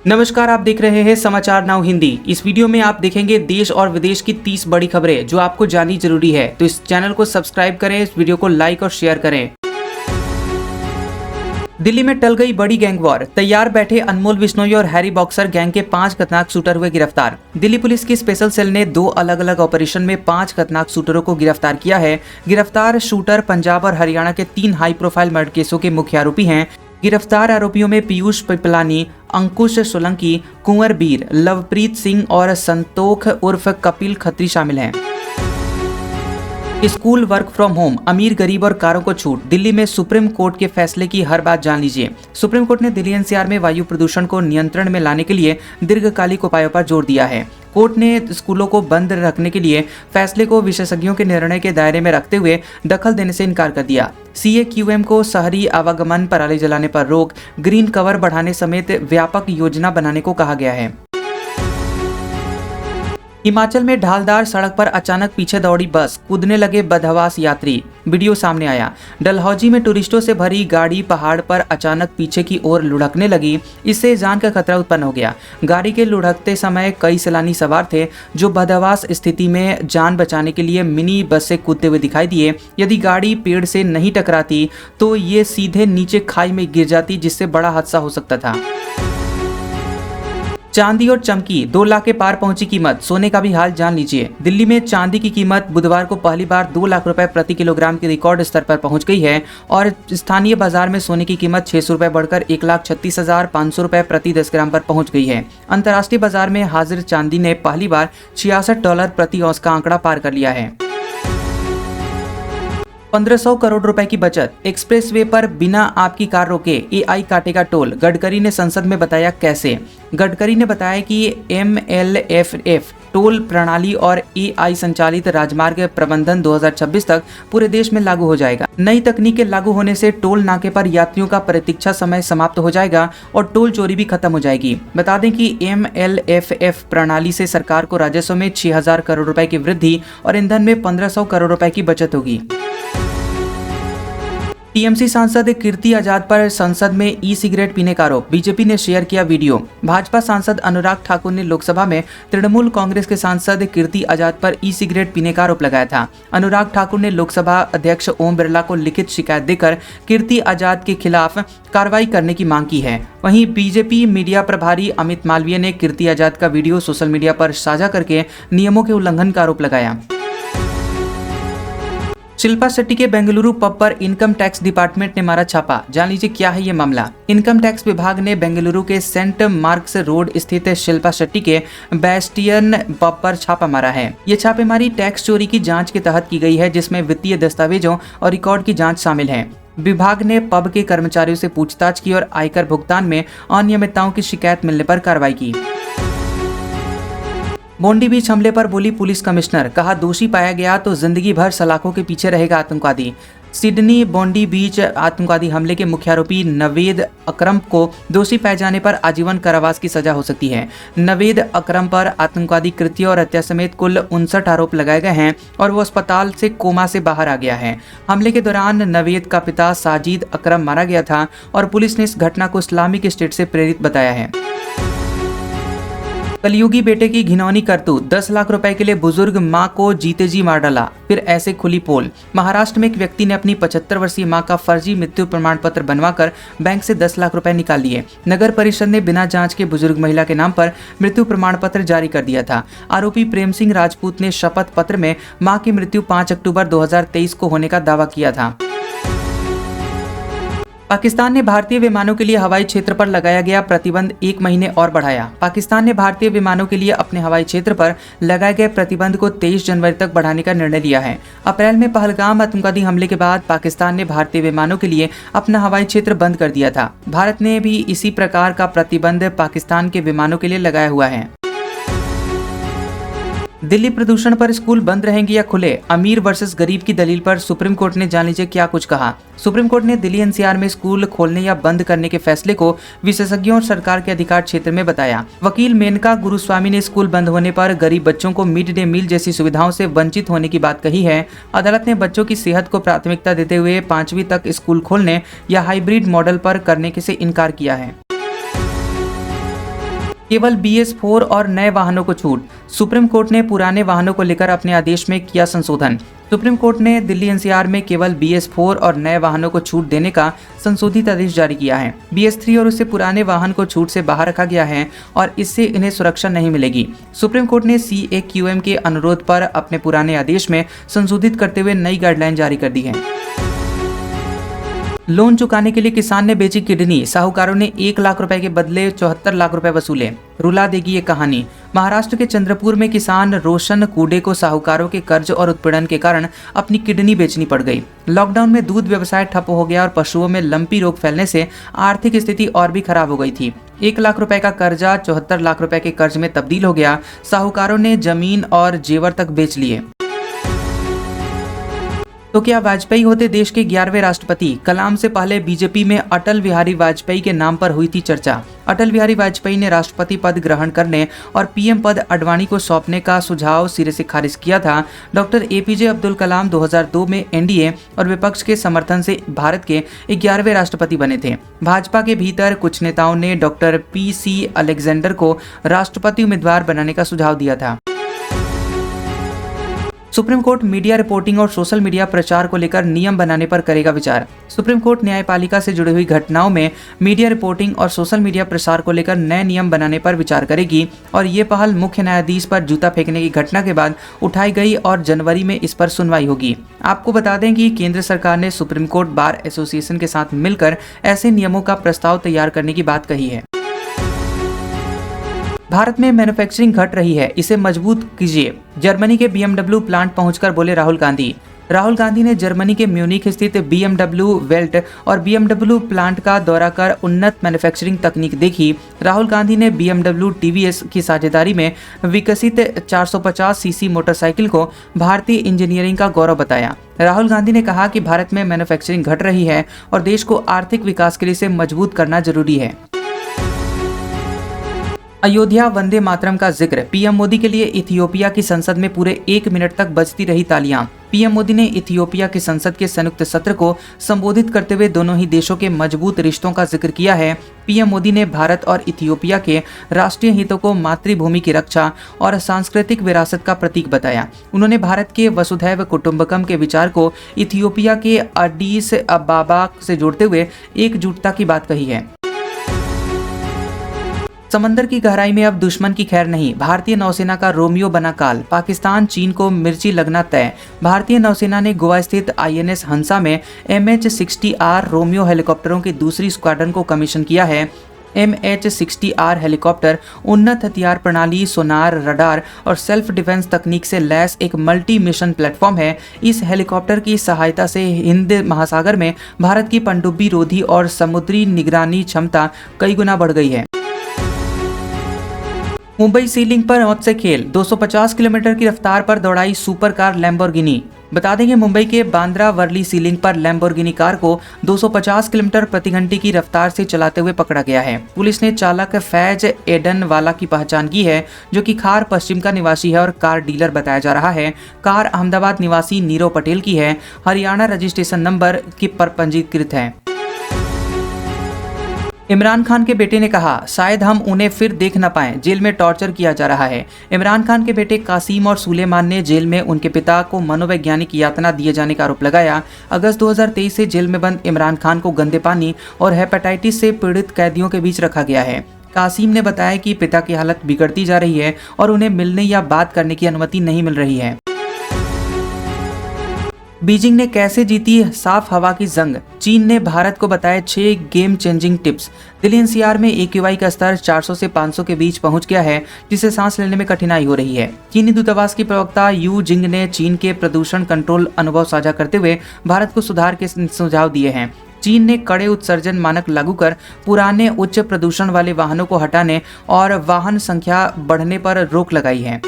नमस्कार, आप देख रहे हैं समाचार नाउ हिंदी। इस वीडियो में आप देखेंगे देश और विदेश की 30 बड़ी खबरें जो आपको जाननी जरूरी है। तो इस चैनल को सब्सक्राइब करें, इस वीडियो को लाइक और शेयर करें। दिल्ली में टल गई बड़ी गैंग वॉर। तैयार बैठे अनमोल बिश्नोई और हैरी बॉक्सर गैंग के 5 खतरनाक शूटर हुए गिरफ्तार। दिल्ली पुलिस की स्पेशल सेल ने 2 अलग अलग ऑपरेशन में 5 खतरनाक शूटरों को गिरफ्तार किया है। गिरफ्तार शूटर पंजाब और हरियाणा के 3 हाई प्रोफाइल मर्डर केसों के मुख्य आरोपी हैं। गिरफ्तार आरोपियों में पीयूष पिपलानी, अंकुश सोलंकी, कुंवर बीर, लवप्रीत सिंह और संतोख उर्फ कपिल खत्री शामिल हैं। स्कूल वर्क फ्रॉम होम, अमीर गरीब और कारों को छूट। दिल्ली में सुप्रीम कोर्ट के फैसले की हर बात जान लीजिए। सुप्रीम कोर्ट ने दिल्ली एनसीआर में वायु प्रदूषण को नियंत्रण में लाने के लिए दीर्घकालिक उपायों पर जोर दिया है। कोर्ट ने स्कूलों को बंद रखने के लिए फैसले को विशेषज्ञों के निर्णय के दायरे में रखते हुए दखल देने से इनकार कर दिया। CAQM को शहरी आवागमन, पराली जलाने पर रोक, ग्रीन कवर बढ़ाने समेत व्यापक योजना बनाने को कहा गया है। हिमाचल में ढालदार सड़क पर अचानक पीछे दौड़ी बस, कूदने लगे बदहवास यात्री। वीडियो सामने आया। डलहौजी में टूरिस्टों से भरी गाड़ी पहाड़ पर अचानक पीछे की ओर लुढ़कने लगी। इससे जान का खतरा उत्पन्न हो गया। गाड़ी के लुढ़कते समय कई सैलानी सवार थे जो बदहवास स्थिति में जान बचाने के लिए मिनी बस से कूदते हुए दिखाई दिए। यदि गाड़ी पेड़ से नहीं टकराती तो ये सीधे नीचे खाई में गिर जाती, जिससे बड़ा हादसा हो सकता था। चांदी और चमकी, 2 लाख के पार पहुंची कीमत। सोने का भी हाल जान लीजिए। दिल्ली में चांदी की कीमत बुधवार को पहली बार 2 लाख रुपए प्रति किलोग्राम के रिकॉर्ड स्तर पर पहुंच गई है और स्थानीय बाजार में सोने की कीमत 600 रुपए बढ़कर 1,36,500 रुपए प्रति 10 ग्राम पर पहुंच गई है। अंतर्राष्ट्रीय बाजार में हाजिर चांदी ने पहली बार $66 प्रति औंस का आंकड़ा पार कर लिया है। 1500 करोड़ रुपए की बचत। एक्सप्रेसवे पर बिना आपकी कार रोके AI काटेगा टोल। गडकरी ने संसद में बताया कैसे। गडकरी ने बताया कि MLFF टोल प्रणाली और AI संचालित राजमार्ग प्रबंधन 2026 तक पूरे देश में लागू हो जाएगा। नई तकनीक के लागू होने से टोल नाके पर यात्रियों का प्रतीक्षा समय समाप्त हो जाएगा और टोल चोरी भी खत्म हो जाएगी। बता दें कि MLFF प्रणाली से सरकार को राजस्व में 6000 करोड़ रुपए की वृद्धि और ईंधन में 1500 करोड़ रुपए की बचत होगी। TMC सांसद कीर्ति आजाद पर संसद में ई-सिगरेट पीने का आरोप। बीजेपी ने शेयर किया वीडियो। भाजपा सांसद अनुराग ठाकुर ने लोकसभा में तृणमूल कांग्रेस के सांसद कीर्ति आजाद पर ई-सिगरेट पीने का आरोप लगाया था। अनुराग ठाकुर ने लोकसभा अध्यक्ष ओम बिरला को लिखित शिकायत देकर कीर्ति आजाद के खिलाफ कार्रवाई करने की मांग की है। वहीं बीजेपी मीडिया प्रभारी अमित मालवीय ने कीर्ति आजाद का वीडियो सोशल मीडिया पर साझा करके नियमों के उल्लंघन का आरोप लगाया। शिल्पा शेट्टी के बेंगलुरु पब पर इनकम टैक्स डिपार्टमेंट ने मारा छापा। जान लीजिए क्या है ये मामला। इनकम टैक्स विभाग ने बेंगलुरु के सेंट मार्क्स रोड स्थित शिल्पा शेट्टी के बैस्टियन पब पर छापा मारा है। ये छापेमारी टैक्स चोरी की जांच के तहत की गई है, जिसमें वित्तीय दस्तावेजों और रिकॉर्ड की जांच शामिल है। विभाग ने पब के कर्मचारियों से पूछताछ की और आयकर भुगतान में अनियमितताओं की शिकायत मिलने पर कार्रवाई की। मोंडी बीच हमले पर बोली पुलिस कमिश्नर, कहा दोषी पाया गया तो जिंदगी भर सलाखों के पीछे रहेगा आतंकवादी। सिडनी बोंडी बीच आतंकवादी हमले के मुख्य आरोपी नवेद अकरम को दोषी पाए जाने पर आजीवन कारावास की सजा हो सकती है। नवेद अकरम पर आतंकवादी कृत्य और हत्या समेत कुल 59 आरोप लगाए गए हैं और वो अस्पताल से कोमा से बाहर आ गया है। हमले के दौरान नवेद का पिता साजिद अकरम मारा गया था और पुलिस ने इस घटना को इस्लामिक स्टेट से प्रेरित बताया है। कलयुगी बेटे की घिनौनी करतूत। 10 लाख रुपए के लिए बुजुर्ग मां को जीते जी मार डाला, फिर ऐसे खुली पोल। महाराष्ट्र में एक व्यक्ति ने अपनी 75 वर्षीय मां का फर्जी मृत्यु प्रमाण पत्र बनवाकर बैंक से 10 लाख रुपए निकाल लिए। नगर परिषद ने बिना जांच के बुजुर्ग महिला के नाम पर मृत्यु प्रमाण पत्र जारी कर दिया था। आरोपी प्रेम सिंह राजपूत ने शपथ पत्र में मां की मृत्यु 5 अक्टूबर 2023 को होने का दावा किया था। पाकिस्तान ने भारतीय विमानों के लिए हवाई क्षेत्र पर लगाया गया प्रतिबंध 1 महीने और बढ़ाया। पाकिस्तान ने भारतीय विमानों के लिए अपने हवाई क्षेत्र पर लगाए गए प्रतिबंध को 23 जनवरी तक बढ़ाने का निर्णय लिया है। अप्रैल में पहलगाम आतंकवादी हमले के बाद पाकिस्तान ने भारतीय विमानों के लिए अपना हवाई क्षेत्र बंद कर दिया था। भारत ने भी इसी प्रकार का प्रतिबंध पाकिस्तान के विमानों के लिए लगाया हुआ है। दिल्ली प्रदूषण पर स्कूल बंद रहेंगे या खुले, अमीर वर्सेस गरीब की दलील पर सुप्रीम कोर्ट ने जान लीजिए क्या कुछ कहा। सुप्रीम कोर्ट ने दिल्ली एनसीआर में स्कूल खोलने या बंद करने के फैसले को विशेषज्ञों और सरकार के अधिकार क्षेत्र में बताया। वकील मेनका गुरुस्वामी ने स्कूल बंद होने पर गरीब बच्चों को मिड डे मील जैसी सुविधाओं से वंचित होने की बात कही है। अदालत ने बच्चों की सेहत को प्राथमिकता देते हुए 5वीं तक स्कूल खोलने या हाइब्रिड मॉडल पर करने से इनकार किया है। केवल BS4 और नए वाहनों को छूट। सुप्रीम कोर्ट ने पुराने वाहनों को लेकर अपने आदेश में किया संशोधन। सुप्रीम कोर्ट ने दिल्ली NCR में केवल BS4 और नए वाहनों को छूट देने का संशोधित आदेश जारी किया है। BS3 और उससे पुराने वाहन को छूट से बाहर रखा गया है और इससे इन्हें सुरक्षा नहीं मिलेगी। सुप्रीम कोर्ट ने CAQM के अनुरोध पर अपने पुराने आदेश में संशोधित करते हुए नई गाइडलाइन जारी कर दी है। लोन चुकाने के लिए किसान ने बेची किडनी, साहूकारों ने 1 लाख रुपए के बदले 74 लाख रुपए वसूले। रुला देगी ये कहानी। महाराष्ट्र के चंद्रपुर में किसान रोशन कूडे को साहूकारों के कर्ज और उत्पीड़न के कारण अपनी किडनी बेचनी पड़ गई। लॉकडाउन में दूध व्यवसाय ठप हो गया और पशुओं में लंपी रोग फैलने से आर्थिक स्थिति और भी खराब हो गई थी। 1 लाख रुपए का कर्जा 74 लाख रुपए के कर्ज में तब्दील हो गया। साहूकारों ने जमीन और जेवर तक बेच लिए। तो क्या वाजपेयी होते देश के 11वें राष्ट्रपति? कलाम से पहले बीजेपी में अटल बिहारी वाजपेयी के नाम पर हुई थी चर्चा। अटल बिहारी वाजपेयी ने राष्ट्रपति पद ग्रहण करने और PM पद आडवाणी को सौंपने का सुझाव सिरे से खारिज किया था। डॉक्टर APJ अब्दुल कलाम 2002 में NDA और विपक्ष के समर्थन से भारत के 11वें राष्ट्रपति बने थे। भाजपा के भीतर कुछ नेताओं ने डॉक्टर PC अलेक्जेंडर को राष्ट्रपति उम्मीदवार बनाने का सुझाव दिया था। सुप्रीम कोर्ट मीडिया रिपोर्टिंग और सोशल मीडिया प्रचार को लेकर नियम बनाने पर करेगा विचार। सुप्रीम कोर्ट न्यायपालिका से जुड़ी हुई घटनाओं में मीडिया रिपोर्टिंग और सोशल मीडिया प्रसार को लेकर नए नियम बनाने पर विचार करेगी और ये पहल मुख्य न्यायाधीश पर जूता फेंकने की घटना के बाद उठाई गई और जनवरी में इस पर सुनवाई होगी। आपको बता दें कि केंद्र सरकार ने सुप्रीम कोर्ट बार एसोसिएशन के साथ मिलकर ऐसे नियमों का प्रस्ताव तैयार करने की बात कही है। भारत में मैन्युफैक्चरिंग घट रही है, इसे मजबूत कीजिए। जर्मनी के BMW प्लांट पहुंचकर बोले राहुल गांधी। राहुल गांधी ने जर्मनी के म्यूनिख स्थित BMW वेल्ट और BMW प्लांट का दौरा कर उन्नत मैन्युफैक्चरिंग तकनीक देखी। राहुल गांधी ने BMW TVS की साझेदारी में विकसित 450 cc मोटरसाइकिल को भारतीय इंजीनियरिंग का गौरव बताया। राहुल गांधी ने कहा कि भारत में मैन्युफैक्चरिंग घट रही है और देश को आर्थिक विकास के लिए इसे मजबूत करना जरूरी है। अयोध्या वंदे मातरम का जिक्र। PM मोदी के लिए इथियोपिया की संसद में पूरे 1 मिनट तक बजती रही तालियां। PM मोदी ने इथियोपिया की संसद के संयुक्त सत्र को संबोधित करते हुए दोनों ही देशों के मजबूत रिश्तों का जिक्र किया है। PM मोदी ने भारत और इथियोपिया के राष्ट्रीय हितों को, मातृभूमि की रक्षा और सांस्कृतिक विरासत का प्रतीक बताया। उन्होंने भारत के वसुधैव कुटुंबकम के विचार को इथियोपिया के अडीस अबाबा से जोड़ते हुए एकजुटता की बात कही है। समंदर की गहराई में अब दुश्मन की खैर नहीं, भारतीय नौसेना का रोमियो बना काल। पाकिस्तान चीन को मिर्ची लगना तय। भारतीय नौसेना ने गोवा स्थित INS हंसा में MH-60R रोमियो हेलीकॉप्टरों की दूसरी स्क्वाड्रन को कमीशन किया है। MH-60R हेलीकॉप्टर उन्नत हथियार प्रणाली, सोनार, रडार और सेल्फ डिफेंस तकनीक से लैस एक मल्टी मिशन प्लेटफॉर्म है। इस हेलीकॉप्टर की सहायता से हिंद महासागर में भारत की पनडुब्बी रोधी और समुद्री निगरानी क्षमता कई गुना बढ़ गई है। मुंबई सी लिंक पर मौत से खेल। 250 किलोमीटर की रफ्तार पर दौड़ाई सुपर कार लैम्बोर्गिनी। बता दें कि मुंबई के बांद्रा वर्ली सी लिंक पर लैम्बोर्गिनी कार को 250 किलोमीटर प्रति घंटे की रफ्तार से चलाते हुए पकड़ा गया है। पुलिस ने चालक फैज एडन वाला की पहचान की है, जो कि खार पश्चिम का निवासी है और कार डीलर बताया जा रहा है। कार अहमदाबाद निवासी नीरव पटेल की है, हरियाणा रजिस्ट्रेशन नंबर की पर पंजीकृत है। इमरान खान के बेटे ने कहा, शायद हम उन्हें फिर देख न पाएं, जेल में टॉर्चर किया जा रहा है। इमरान खान के बेटे कासिम और सुलेमान ने जेल में उनके पिता को मनोवैज्ञानिक यातना दिए जाने का आरोप लगाया। अगस्त 2023 से जेल में बंद इमरान खान को गंदे पानी और हेपेटाइटिस से पीड़ित कैदियों के बीच रखा गया है। कासिम ने बताया कि पिता की हालत बिगड़ती जा रही है और उन्हें मिलने या बात करने की अनुमति नहीं मिल रही है। बीजिंग ने कैसे जीती साफ हवा की जंग? चीन ने भारत को बताया 6 game changing tips. Delhi NCR में AQI का स्तर 400 से 500 के बीच पहुंच गया है, जिससे सांस लेने में कठिनाई हो रही है। चीनी दूतावास की प्रवक्ता यू जिंग ने चीन के प्रदूषण कंट्रोल अनुभव साझा करते हुए भारत को सुधार के सुझाव दिए हैं। चीन ने कड़े उत्सर्जन मानक लागू कर पुराने उच्च प्रदूषण वाले वाहनों को हटाने और वाहन संख्या बढ़ने पर रोक लगाई है।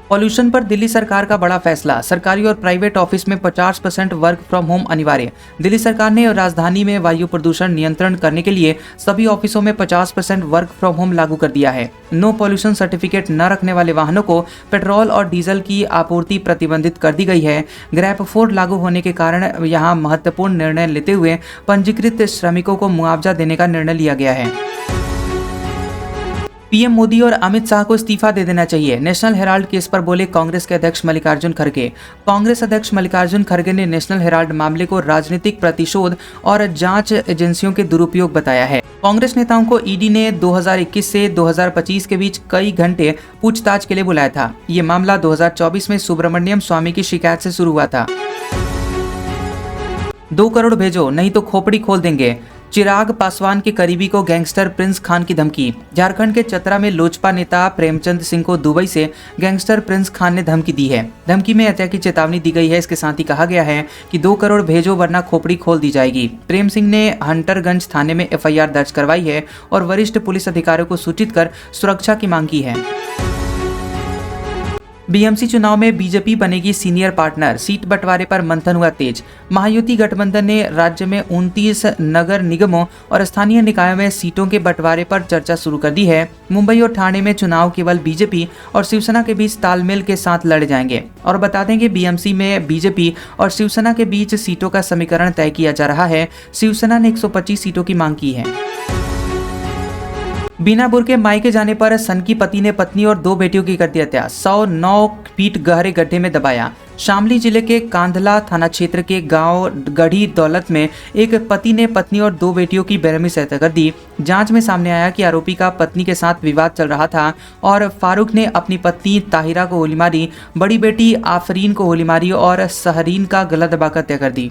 पॉल्यूशन पर दिल्ली सरकार का बड़ा फैसला। सरकारी और प्राइवेट ऑफिस में 50% वर्क फ्रॉम होम अनिवार्य। दिल्ली सरकार ने राजधानी में वायु प्रदूषण नियंत्रण करने के लिए सभी ऑफिसों में 50% वर्क फ्रॉम होम लागू कर दिया है। नो पॉल्यूशन सर्टिफिकेट न रखने वाले वाहनों को पेट्रोल और डीजल की आपूर्ति प्रतिबंधित कर दी गई है। ग्रैप 4 लागू होने के कारण यहाँ महत्वपूर्ण निर्णय लेते हुए पंजीकृत श्रमिकों को मुआवजा देने का निर्णय लिया गया है। पीएम मोदी और अमित शाह को इस्तीफा दे देना चाहिए, नेशनल हेराल्ड केस पर बोले कांग्रेस के अध्यक्ष मल्लिकार्जुन खड़गे। कांग्रेस अध्यक्ष मल्लिकार्जुन खड़गे ने नेशनल हेराल्ड मामले को राजनीतिक प्रतिशोध और जांच एजेंसियों के दुरुपयोग बताया है। कांग्रेस नेताओं को ईडी ने 2021 से 2025 के बीच कई घंटे पूछताछ के लिए बुलाया था। ये मामला 2024 में सुब्रमण्यम स्वामी की शिकायत से शुरू हुआ था। 2 करोड़ भेजो नहीं तो खोपड़ी खोल देंगे, चिराग पासवान के करीबी को गैंगस्टर प्रिंस खान की धमकी। झारखंड के चतरा में लोजपा नेता प्रेमचंद सिंह को दुबई से गैंगस्टर प्रिंस खान ने धमकी दी है। धमकी में हत्या की चेतावनी दी गई है। इसके साथ ही कहा गया है कि 2 करोड़ भेजो वरना खोपड़ी खोल दी जाएगी। प्रेम सिंह ने हंटरगंज थाने में एफआईआर दर्ज करवाई है और वरिष्ठ पुलिस अधिकारियों को सूचित कर सुरक्षा की मांग की है। बीएमसी चुनाव में बीजेपी बनेगी सीनियर पार्टनर, सीट बंटवारे पर मंथन हुआ तेज। महायुति गठबंधन ने राज्य में 29 नगर निगमों और स्थानीय निकायों में सीटों के बंटवारे पर चर्चा शुरू कर दी है। मुंबई और ठाणे में चुनाव केवल बीजेपी और शिवसेना के बीच तालमेल के साथ लड़े जाएंगे। और बता दें कि बीएमसी में बीजेपी और शिवसेना के बीच सीटों का समीकरण तय किया जा रहा है। शिवसेना ने 125 सीटों की मांग की है। बिना बुरके मायके जाने पर सनकी पति ने पत्नी और 2 बेटियों की कर दी हत्या। 109 फीट गहरे गड्ढे में दबाया। शामली जिले के कांधला थाना क्षेत्र के गांव गढ़ी दौलत में एक पति ने पत्नी और 2 बेटियों की बेरहमी से हत्या कर दी। जांच में सामने आया कि आरोपी का पत्नी के साथ विवाद चल रहा था और फारूक ने अपनी पत्नी ताहिरा को गोली मारी, बड़ी बेटी आफरीन को गोली मारी और सहरीन का गला दबाकर हत्या कर दी।